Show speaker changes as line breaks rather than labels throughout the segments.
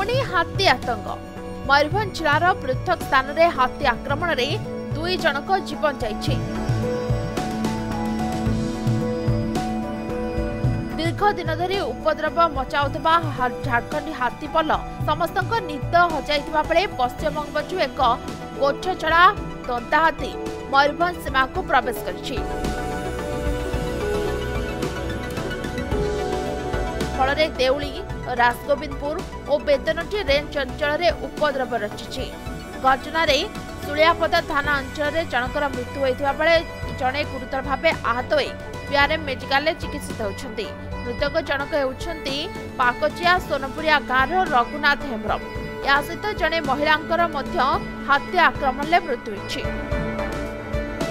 थमनी हाथी आतंक मयूरभंज जिलार पृथक स्थान में हाथी आक्रमण में 2 जनक जीवन जाइछि। दीर्घ दिन धरी उपद्रव मचाउतबा झारखंडी हाथी पल समस्त निद हजाइथिबा बेले पश्चिमबंग एक गोठचड़ा दंता हाथी मयूरभंज सीमा को प्रवेश करिछि। फल देउली राजगोविंदपुर और बेतनटी रेंज अंचल में उपद्रव रचिछि। घटना सुलियापदा थाना अंचल में जनकर मृत्यु होता बेले जड़े गुरुतर भाव आहत हो बीआरएम मेडिकल चिकित्सित होती। मृतक जनक होउछंती पाकचिया सोनपुरिया गाँव रघुनाथ हेम्ब्रम। या सहित जड़े महिलांकर हाथी आक्रमण में मृत्यु होइछि।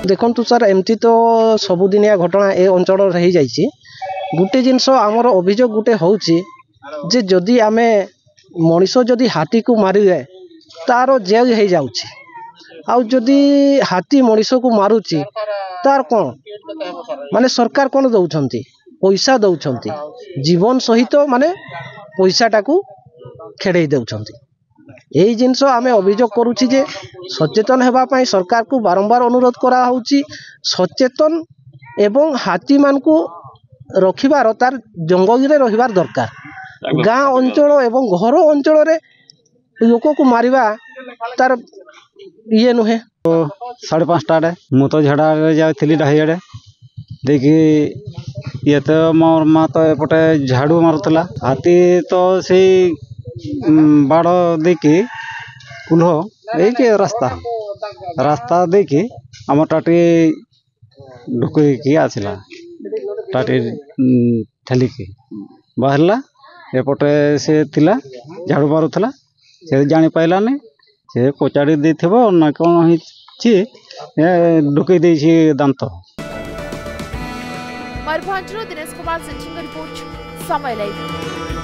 देखंतु सर एमती तो सबुदिनिया घटना ए अंचल रही जाइछि। गुटे जिनस आमर अभियोग गुटे होउछि जे जदि आमे मनीष जदि हाथी को मारी जाए तार जेल हो जाउछि। आउ जदि हाथी मनीष को मारुछि तार कोन माने सरकार कोन दउछंती पैसा दउछंती जीवन सहित माने पैसाटा को खेड़े दउछंती। यही जिनस आमे अभियोग करूछि जे सचेतन हेबा पई सरकार को बारंबार अनुरोध करा होउछि। सचेतन एवं हाथी मान को रखिबार तार जंगल रे रहिबार दरकार। गाँ अंचल एवं घर अंचल रे लोक को मारिबा तार ये नुहे।
5:30 मु तो झड़ा जाइली डाहिड़े देखी ये तो मोर माँ तो एपटे झाड़ू मारुला हाथी तो से बाड़ देखी कुल्ह ये रास्ता देखी आम टाटी ढुकई आसला टाटी ठेलिकी बाहरला एपटे से थिला झाड़ू मारुला से जानी पाइलानी से पचाड़ी देथिबो ना कौन हिची ढुकई देछि दांत।
मयूरभंज दिनेश कुमार सिंह रिपोर्ट समय लाइव।